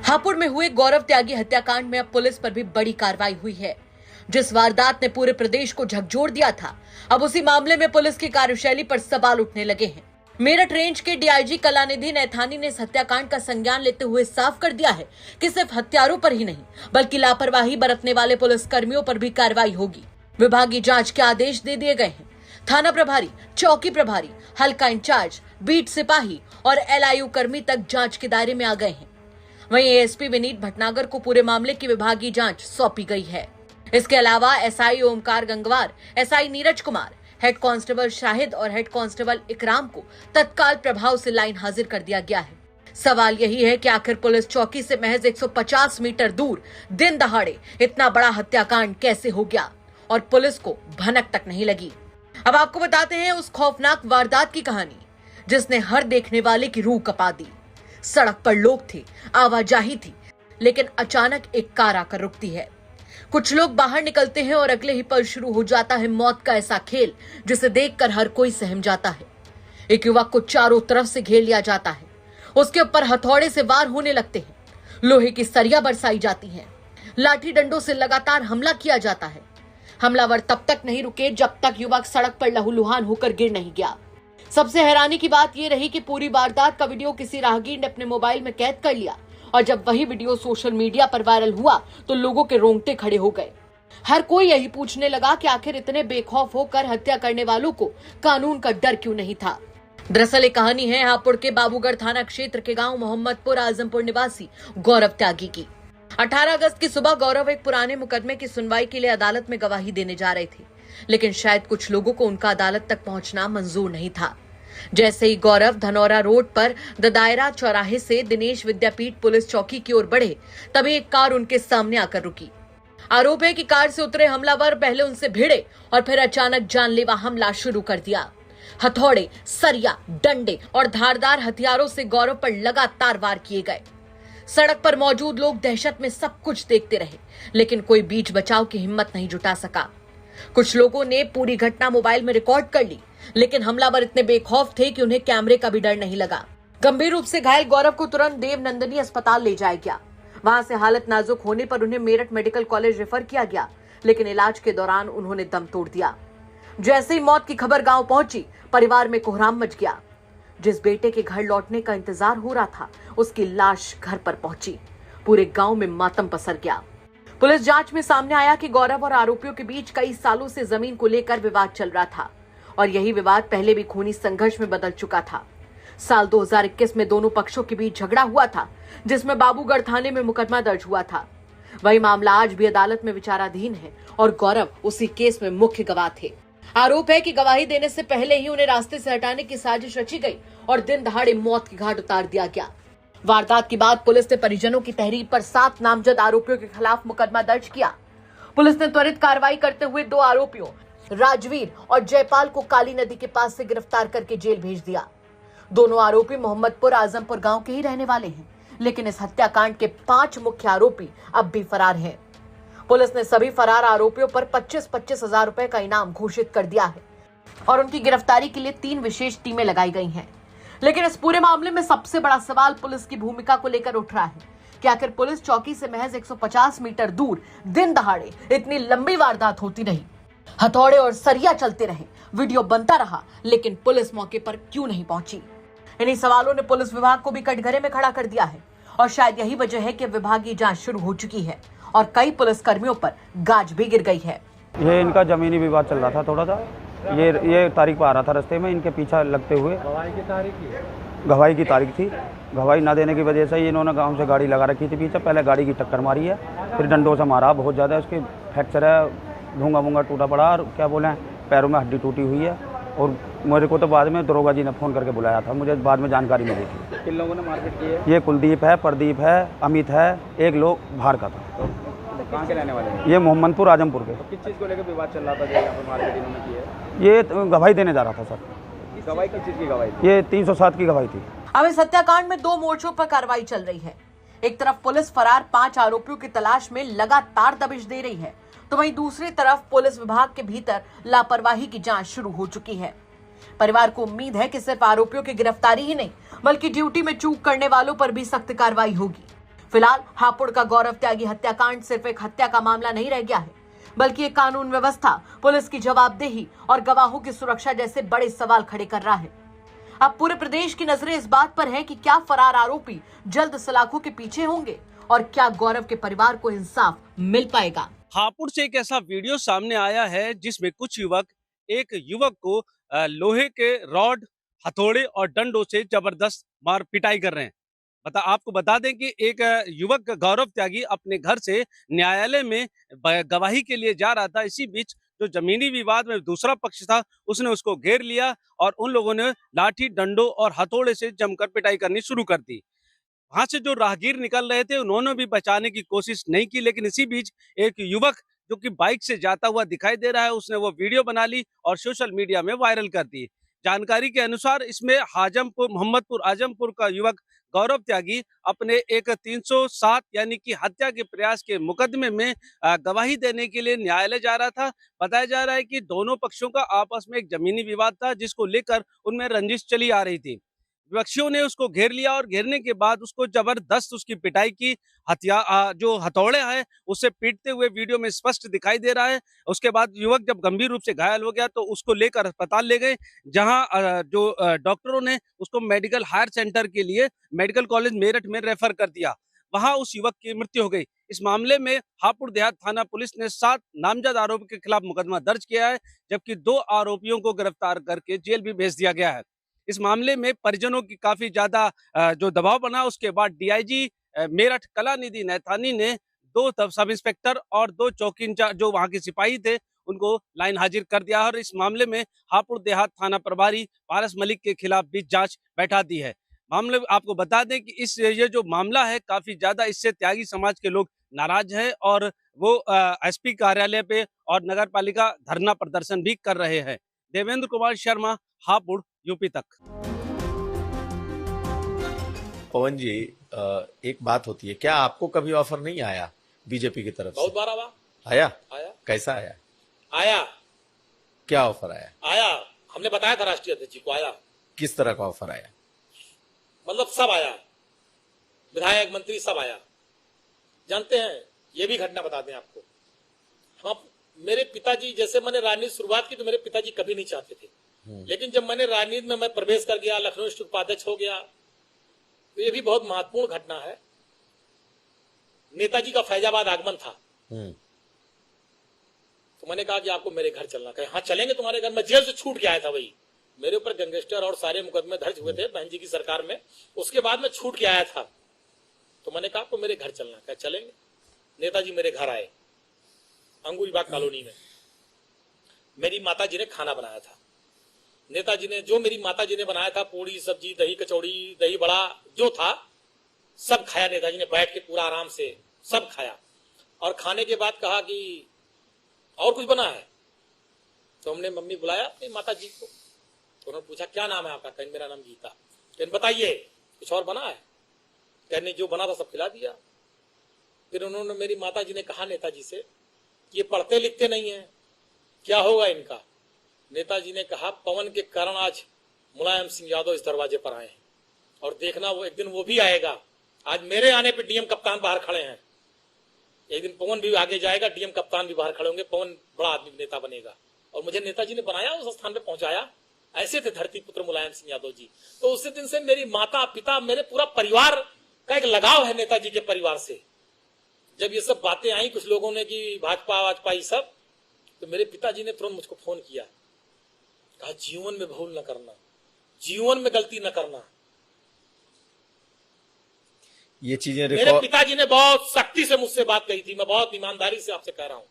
हापुड़ में हुए गौरव त्यागी हत्याकांड में अब पुलिस पर भी बड़ी कार्रवाई हुई है। जिस वारदात ने पूरे प्रदेश को झकझोर दिया था, अब उसी मामले में पुलिस की कार्यशैली पर सवाल उठने लगे हैं। मेरठ रेंज के डीआईजी कलानिधि नैथानी ने इस हत्याकांड का संज्ञान लेते हुए साफ कर दिया है कि सिर्फ हत्यारों पर ही नहीं बल्कि लापरवाही बरतने वाले पुलिस कर्मियों पर भी कार्रवाई होगी। विभागीय जांच के आदेश दे दिए गए हैं। थाना प्रभारी, चौकी प्रभारी, हल्का इंचार्ज, बीट सिपाही और एलआईयू कर्मी तक जांच के दायरे में आ गए हैं। वहीं एएसपी विनीत भटनागर को पूरे मामले की विभागीय जांच सौंपी गई है। इसके अलावा SI Omkar Gangwar, SI Neeraj Kumar, head constable Shahid और हेड कांस्टेबल इकराम को तत्काल प्रभाव से लाइन हाजिर कर दिया गया है। सवाल यही है कि आखिर पुलिस चौकी से महज 150 मीटर दूर दिन दहाड़े इतना बड़ा हत्याकांड कैसे हो गया और पुलिस को भनक तक नहीं लगी। अब आपको बताते हैं उस खौफनाक वारदात की कहानी जिसने हर देखने वाले की रूह कपा दी। सड़क पर लोग थे, आवाजाही थी, लेकिन अचानक एक कार आकर रुकती है। कुछ लोग बाहर निकलते हैं और अगले ही पल शुरू हो जाता है मौत का ऐसा खेल जिसे देखकर हर कोई सहम जाता है। एक युवक को चारों तरफ से घेर लिया जाता है। उसके ऊपर हथौड़े से वार होने लगते हैं, लोहे की सरिया बरसाई जाती हैं, लाठी डंडों से लगातार हमला किया जाता है। हमलावर तब तक नहीं रुके जब तक युवक सड़क पर लहूलुहान होकर गिर नहीं गया। सबसे हैरानी की बात यह रही कि पूरी वारदात का वीडियो किसी राहगीर ने अपने मोबाइल में कैद कर लिया और जब वही वीडियो सोशल मीडिया पर वायरल हुआ तो लोगों के रोंगटे खड़े हो गए। हर कोई यही पूछने लगा कि आखिर इतने बेखौफ होकर हत्या करने वालों को कानून का डर क्यों नहीं था। दरअसल ये कहानी है हापुड़ के बाबूगढ़ थाना क्षेत्र के गांव मोहम्मदपुर आजमपुर निवासी गौरव त्यागी की। 18 अगस्त की सुबह गौरव एक पुराने मुकदमे की सुनवाई के लिए अदालत में गवाही देने जा रहे थे, लेकिन शायद कुछ लोगों को उनका अदालत तक पहुंचना मंजूर नहीं था। जैसे ही गौरव धनौरा रोड पर ददायरा चौराहे से दिनेश विद्यापीठ पुलिस चौकी की ओर बढ़े, तभी एक कार उनके सामने आकर रुकी। आरोप है कि कार से उतरे हमलावर पहले उनसे भिड़े और फिर अचानक जानलेवा हमला शुरू कर दिया। हथौड़े, सरिया, डंडे और धारदार हथियारों से गौरव पर लगातार वार किए गए। सड़क पर मौजूद लोग दहशत में सब कुछ देखते रहे, लेकिन कोई बीच बचाव की हिम्मत नहीं जुटा सका। कुछ लोगों ने पूरी घटना मोबाइल में रिकॉर्ड कर ली, लेकिन हमलावर इतने बेखौफ थे कि उन्हें कैमरे का भी डर नहीं लगा। गंभीर रूप से घायल गौरव को तुरंत देवनंदिनी अस्पताल ले जाया गया। वहां से हालत नाजुक होने पर उन्हें मेरठ मेडिकल कॉलेज रेफर किया गया, लेकिन इलाज के दौरान उन्होंने दम तोड़ दिया। जैसे ही मौत की खबर गांव पहुंची, परिवार में कोहराम मच गया। जिस बेटे के घर लौटने का इंतजार हो रहा था, उसकी लाश घर पर पहुंची। पूरे गांव में मातम पसर गया। पुलिस जांच में सामने आया कि गौरव और आरोपियों के बीच कई सालों से जमीन को लेकर विवाद चल रहा था और यही विवाद पहले भी खूनी संघर्ष में बदल चुका था। साल 2021 में दोनों पक्षों के बीच झगड़ा हुआ था, जिसमें बाबूगढ़ थाने में मुकदमा दर्ज हुआ था। वही मामला आज भी अदालत में विचाराधीन है और गौरव उसी केस में मुख्य गवाह थे। आरोप है कि गवाही देने से पहले ही उन्हें रास्ते से हटाने की साजिश रची गई और दिन दहाड़े मौत की घाट उतार दिया गया। वारदात के बाद पुलिस ने परिजनों की तहरीर पर 7 नामजद आरोपियों के खिलाफ मुकदमा दर्ज किया। पुलिस ने त्वरित कार्रवाई करते हुए 2 आरोपियों राजवीर और जयपाल को काली नदी के पास से गिरफ्तार करके जेल भेज दिया। दोनों आरोपी मोहम्मदपुर आजमपुर गांव के ही रहने वाले हैं, लेकिन इस हत्याकांड के 5 मुख्य आरोपी अब भी फरार हैं। पुलिस ने सभी फरार आरोपियों पर 25-25 हजार रुपए का इनाम घोषित कर दिया है और उनकी गिरफ्तारी के लिए 3 विशेष टीमें लगाई गई हैं। लेकिन इस पूरे मामले में सबसे बड़ा सवाल पुलिस की भूमिका को लेकर उठ रहा है कि आखिर पुलिस चौकी से महज 150 मीटर दूर दिन दहाड़े इतनी लंबी वारदात होती रही, हथौड़े और सरिया चलते रहे, वीडियो बनता रहा, लेकिन पुलिस मौके पर क्यों नहीं पहुंची। इन्हीं सवालों ने पुलिस विभाग को भी कटघरे में खड़ा कर दिया है और शायद यही वजह है कि विभागीय जांच शुरू हो चुकी है और कई पुलिस कर्मियों पर गाज भी गिर गई है। ये इनका जमीनी विवाद चल रहा था थोड़ा सा। ये तारीख पर आ रहा था रास्ते में, इनके पीछा लगते हुए गवाही की तारीख थी। गवाही ना देने की वजह से इन्होंने गांव से गाड़ी लगा रखी थी पीछे। पहले गाड़ी की टक्कर मारी है, फिर डंडों से मारा बहुत ज़्यादा। उसकी फ्रैक्चर है, भूंगा भूंगा टूटा पड़ा और क्या बोले पैरों में हड्डी टूटी हुई है। और मेरे को तो बाद में दरोगा जी ने फ़ोन करके बुलाया था, मुझे बाद में जानकारी मिली थी। किन लोगों ने मारपीट की है? ये कुलदीप है, प्रदीप है, अमित है, एक लोग बाहर का था। तो कहाँ के रहने वाले हैं? ये मोहम्मदपुर आजमपुर के। तो किस चीज़ को लेकर विवाद चल रहा था जो यहाँ पर मारपीट इन्होंने की है? ये गवाही देने जा रहा था सर। गवाही किस चीज़ की गवाही थी? ये 307 की गवाही थी। अब इस हत्याकांड में 2 मोर्चों पर कार्रवाई चल रही है। एक तरफ पुलिस फरार 5 आरोपियों की तलाश में लगातार दबिश दे रही है, तो वहीं दूसरी तरफ पुलिस विभाग के भीतर लापरवाही की जांच शुरू हो चुकी है। परिवार को उम्मीद है कि सिर्फ आरोपियों की गिरफ्तारी ही नहीं बल्कि ड्यूटी में चूक करने वालों पर भी सख्त कार्रवाई होगी। फिलहाल हापुड़ का गौरव त्यागी हत्याकांड सिर्फ एक हत्या का मामला नहीं रह गया है, बल्कि एक कानून व्यवस्था, पुलिस की जवाबदेही और गवाहों की सुरक्षा जैसे बड़े सवाल खड़े कर रहा है। अब पूरे प्रदेश की नजरें इस बात पर है कि क्या फरार आरोपी जल्द सलाखों के पीछे होंगे और क्या गौरव के परिवार को इंसाफ मिल पाएगा। हापुड़ से एक ऐसा वीडियो सामने आया है जिसमें कुछ युवक एक युवक को लोहे के रॉड, हथौड़े और डंडों से जबरदस्त मार पिटाई कर रहे हैं। आपको बता दें कि एक युवक गौरव त्यागी अपने घर से न्यायालय में गवाही के लिए जा रहा था। इसी बीच जो जमीनी विवाद में दूसरा पक्ष था उसने उसको घेर लिया और उन लोगों ने लाठी, डंडों और हथौड़े से जमकर पिटाई करनी शुरू कर दी। वहां से जो राहगीर निकल रहे थे उन्होंने भी बचाने की कोशिश नहीं की, लेकिन इसी बीच एक युवक जो कि बाइक से जाता हुआ दिखाई दे रहा है, उसने वो वीडियो बना ली और सोशल मीडिया में वायरल कर दी। जानकारी के अनुसार इसमें मोहम्मदपुर आजमपुर का युवक गौरव त्यागी अपने एक 307 यानी कि हत्या के प्रयास के मुकदमे में गवाही देने के लिए न्यायालय जा रहा था। बताया जा रहा है कि दोनों पक्षों का आपस में एक जमीनी विवाद था जिसको लेकर उनमें रंजिश चली आ रही थी। विपक्षियों ने उसको घेर लिया और घेरने के बाद उसको जबरदस्त उसकी पिटाई की। जो हथौड़े हैं उससे पीटते हुए वीडियो में स्पष्ट दिखाई दे रहा है। उसके बाद युवक जब गंभीर रूप से घायल हो गया तो उसको लेकर अस्पताल ले गए, जहां डॉक्टरों ने उसको मेडिकल हायर सेंटर के लिए मेडिकल कॉलेज मेरठ में रेफर कर दिया। वहां उस युवक की मृत्यु हो गई। इस मामले में हापुड़ देहात थाना पुलिस ने 7 नामजद आरोपी के खिलाफ मुकदमा दर्ज किया है, जबकि 2 आरोपियों को गिरफ्तार करके जेल भी भेज दिया गया है। इस मामले में परिजनों की काफी ज्यादा जो दबाव बना, उसके बाद डीआईजी मेरठ कलानिधि नैथानी ने 2 सब इंस्पेक्टर और 2 चौकी इंचार्ज जो वहां के सिपाही थे उनको लाइन हाजिर कर दिया और इस मामले में हापुड़ देहात थाना प्रभारी पारस मलिक के खिलाफ भी जांच बैठा दी है। मामले आपको बता दें कि ये जो मामला है काफी ज्यादा इससे त्यागी समाज के लोग नाराज हैं और वो एसपी कार्यालय पे और नगर पालिका धरना प्रदर्शन भी कर रहे हैं। देवेंद्र कुमार शर्मा, हापुड़, यूपी तक। पवन जी, एक बात होती है, क्या आपको कभी ऑफर नहीं आया बीजेपी की तरफ से? बहुत बार आया। कैसा आया? क्या ऑफर आया? हमने बताया था राष्ट्रीय अध्यक्ष जी को। आया किस तरह का ऑफर आया? मतलब सब आया, विधायक, मंत्री सब आया। जानते हैं, ये भी घटना बता दें आपको, हम मेरे पिताजी, जैसे मैंने राजनीति शुरुआत की तो मेरे पिताजी कभी नहीं चाहते थे, लेकिन जब मैंने राजनीति में मैं प्रवेश कर गया, लखनऊ उपाध्यक्ष हो गया, तो ये भी बहुत महत्वपूर्ण घटना है। नेताजी का फैजाबाद आगमन था, तो मैंने कहा कि आपको मेरे घर चलना। कहे हाँ चलेंगे तुम्हारे घर। मैं जेल से छूट के आया था, वही मेरे ऊपर गैंगस्टर और सारे मुकदमे दर्ज हुए थे बहन जी की सरकार में, उसके बाद मैं छूट के आया था। तो मैंने कहा आपको मेरे घर चलना। कहे चलेंगे। नेताजी मेरे घर आए, अंगूरी बाग कॉलोनी में। मेरी माताजी ने खाना बनाया था। नेताजी ने जो मेरी माताजी ने बनाया था, पूड़ी सब्जी, दही कचौड़ी, दही बड़ा जो था सब खाया। नेताजी ने बैठ के पूरा आराम से सब खाया और खाने के बाद कहा कि और कुछ बना है? तो हमने मम्मी बुलाया अपनी माताजी को, तो उन्होंने पूछा क्या नाम है आपका? कहने मेरा नाम गीता। कहने बताइए कुछ और बना है? कहने जो बना था सब खिला दिया। फिर उन्होंने, मेरी माताजी ने कहा नेताजी से, ये पढ़ते लिखते नहीं है, क्या होगा इनका? नेताजी ने कहा पवन के कारण आज मुलायम सिंह यादव इस दरवाजे पर आए हैं और देखना वो एक दिन वो भी आएगा। आज मेरे आने पे डीएम कप्तान बाहर खड़े हैं, एक दिन पवन भी आगे जाएगा, डीएम कप्तान भी बाहर खड़े होंगे, पवन बड़ा आदमी नेता बनेगा। और मुझे नेताजी ने बनाया, उस स्थान पे पहुंचाया। ऐसे थे धरती पुत्र मुलायम सिंह यादव जी। तो उसी दिन से मेरी माता, पिता, मेरे पूरा परिवार का एक लगाव है नेताजी के परिवार से। जब ये सब बातें आई कुछ लोगों ने कि भाजपा ये सब, तो मेरे पिताजी ने तुरंत मुझको फोन किया, कहा जीवन में भूल न करना, जीवन में गलती न करना। ये चीजें मेरे पिताजी ने बहुत सख्ती से मुझसे बात कही थी, मैं बहुत ईमानदारी से आपसे कह रहा हूं।